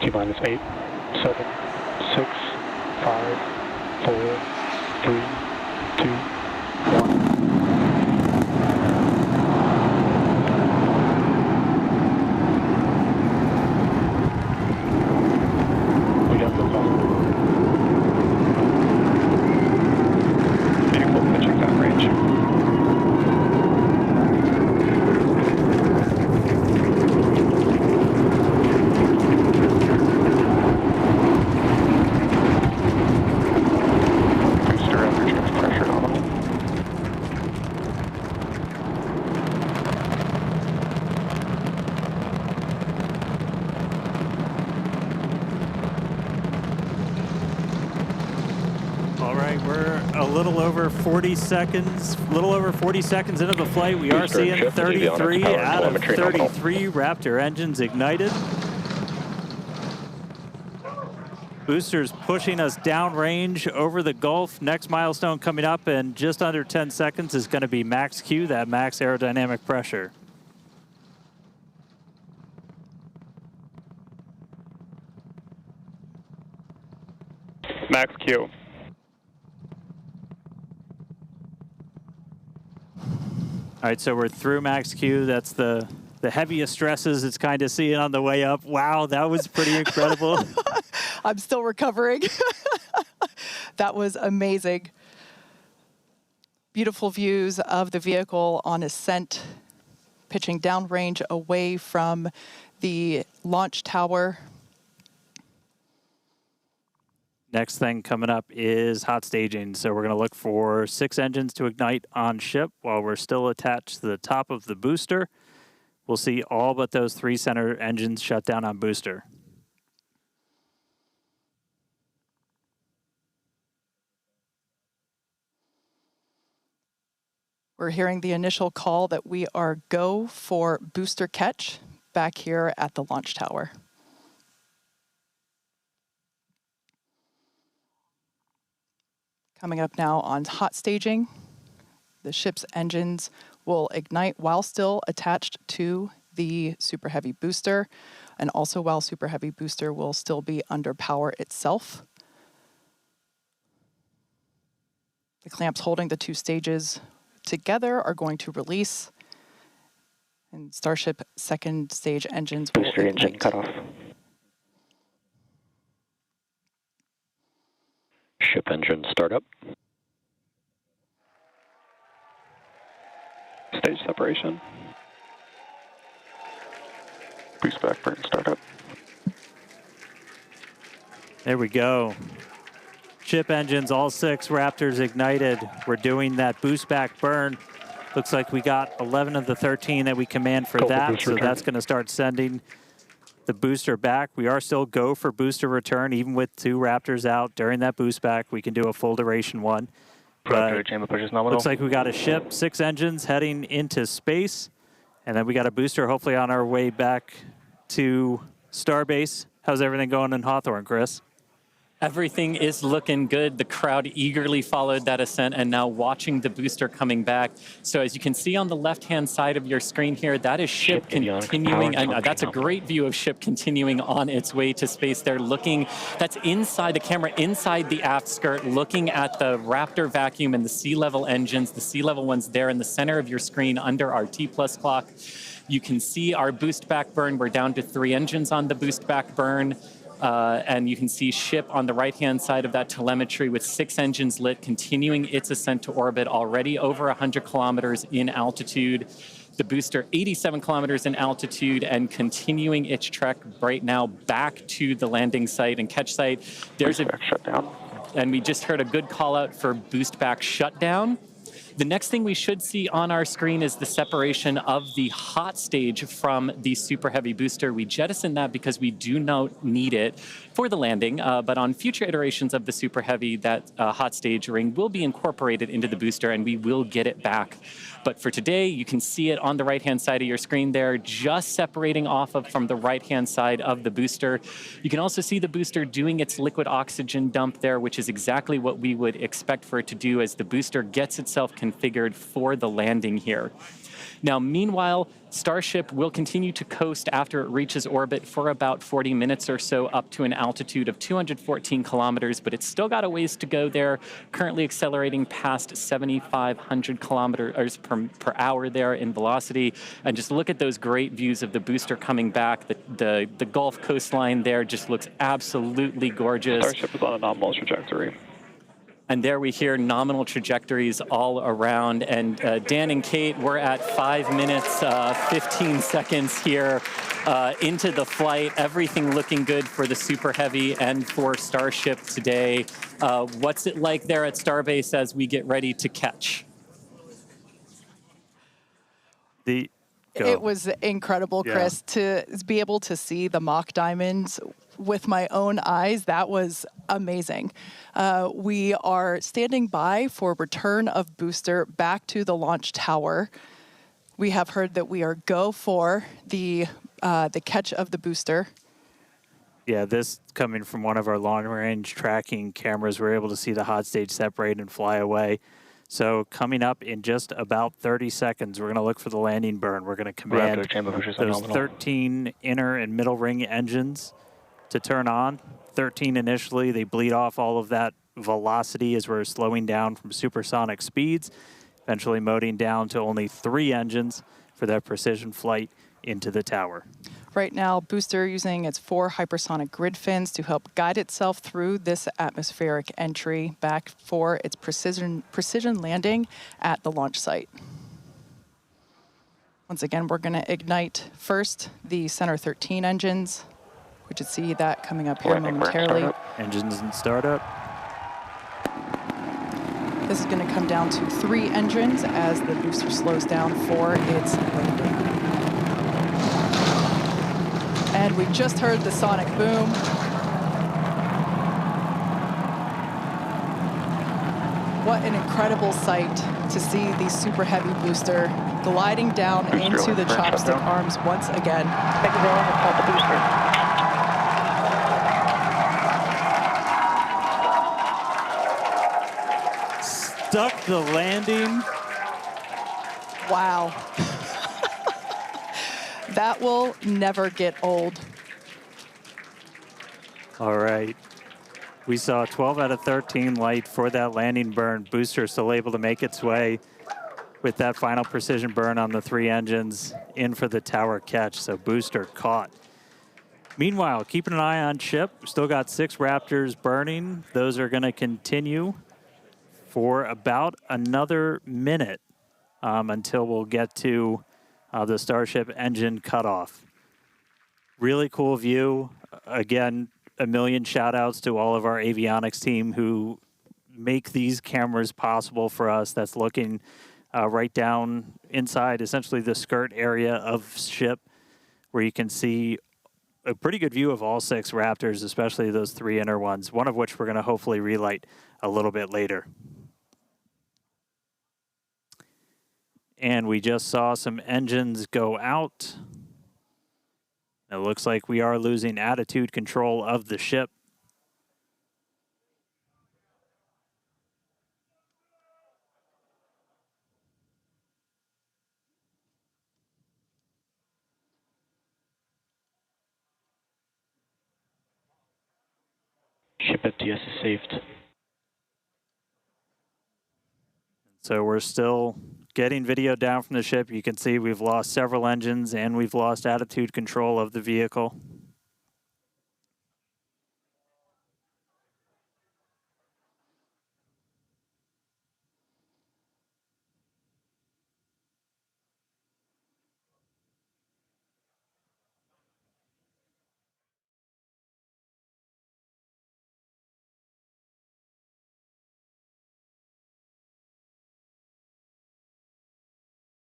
T-minus 8, 7, 6, 5, 4, 3, 2, 1. We got liftoff. Vehicle pitching downrange. All right, we're a little over 40 seconds into the flight. We are seeing 33 out of 33 Raptor engines ignited. Boosters pushing us downrange over the Gulf. Next milestone coming up in just under 10 seconds is going to be Max Q, that max aerodynamic pressure. Max Q. All right, so we're through Max Q. That's the heaviest stresses it's kind of seeing on the way up. Wow, that was pretty incredible. I'm still recovering. That was amazing. Beautiful views of the vehicle on ascent, pitching downrange away from the launch tower. Next thing coming up is hot staging. So we're going to look for 6 engines to ignite on ship while we're still attached to the top of the booster. We'll see all but those 3 center engines shut down on booster. We're hearing the initial call that we are go for booster catch back here at the launch tower. Coming up now on hot staging, the ship's engines will ignite while still attached to the Super Heavy booster, and also while Super Heavy booster will still be under power itself. The clamps holding the 2 stages together are going to release, and Starship second stage engines will Booster engine cut off. Ship engine startup. Stage separation. Boost back burn startup. There we go. Ship engines, all 6 Raptors ignited. We're doing that boost back burn. Looks like we got 11 of the 13 that we command for that, so that's going to start sending the booster back. We are still go for booster return, even with 2 Raptors out during that boost back. We can do a full duration one. But looks like we got a ship, 6 engines heading into space, and then we got a booster hopefully on our way back to Starbase. How's everything going in Hawthorne, Chris? Everything is looking good. The crowd eagerly followed that ascent and now watching the booster coming back. So as you can see on the left-hand side of your screen here, that is ship continuing, and that's a great view of ship continuing on its way to space. They're looking, that's inside the camera, inside the aft skirt, looking at the Raptor vacuum and the sea-level engines, the sea-level ones there in the center of your screen under our T-plus clock. You can see our boost back burn. We're down to 3 engines on the boost back burn. And you can see ship on the right-hand side of that telemetry with 6 engines lit, continuing its ascent to orbit, already over 100 kilometers in altitude. The booster 87 kilometers in altitude and continuing its trek right now back to the landing site and catch site. There's a shutdown. And we just heard a good call out for boost back shutdown. The next thing we should see on our screen is the separation of the hot stage from the Super Heavy booster. We jettisoned that because we do not need it for the landing, but on future iterations of the Super Heavy, that hot stage ring will be incorporated into the booster and we will get it back. But for today, you can see it on the right-hand side of your screen there, just separating off of from the right-hand side of the booster. You can also see the booster doing its liquid oxygen dump there, which is exactly what we would expect for it to do as the booster gets itself configured for the landing here. Now, meanwhile, Starship will continue to coast after it reaches orbit for about 40 minutes or so, up to an altitude of 214 kilometers, but it's still got a ways to go there, currently accelerating past 7,500 kilometers per hour there in velocity. And just look at those great views of the booster coming back. The Gulf coastline there just looks absolutely gorgeous. Starship is on a nominal trajectory. And there we hear nominal trajectories all around. And Dan and Kate, we're at 5 minutes, 15 seconds here into the flight. Everything looking good for the Super Heavy and for Starship today. What's it like there at Starbase as we get ready to catch? It was incredible, Chris, to be able to see the mock diamonds with my own eyes. That was amazing. We are standing by for return of booster back to the launch tower. We have heard that we are go for the catch of the booster. Yeah, this coming from one of our long-range tracking cameras, we're able to see the hot stage separate and fly away. So coming up in just about 30 seconds, we're going to look for the landing burn. We're going to command those 13 inner and middle ring engines to turn on. 13 initially, they bleed off all of that velocity as we're slowing down from supersonic speeds, eventually moding down to only 3 engines for that precision flight into the tower. Right now, booster using its 4 hypersonic grid fins to help guide itself through this atmospheric entry back for its precision landing at the launch site. Once again, we're going to ignite first the center 13 engines. We should see that coming up here momentarily. Engines in startup. This is going to come down to 3 engines as the booster slows down for its landing. And we just heard the sonic boom. What an incredible sight to see the Super Heavy booster gliding down into the chopstick arms once again. Stuck the landing. Wow. That will never get old. All right. We saw 12 out of 13 light for that landing burn. Booster still able to make its way with that final precision burn on the 3 engines in for the tower catch. So booster caught. Meanwhile, keeping an eye on ship. Still got 6 Raptors burning. Those are going to continue for about another minute until we'll get to the Starship engine cutoff. Really cool view. Again, a million shout outs to all of our avionics team who make these cameras possible for us. That's looking right down inside essentially the skirt area of ship, where you can see a pretty good view of all 6 Raptors, especially those 3 inner ones, one of which we're going to hopefully relight a little bit later. And we just saw some engines go out. It looks like we are losing attitude control of the ship. Ship FTS is saved. So we're still getting video down from the ship. You can see we've lost several engines and we've lost attitude control of the vehicle.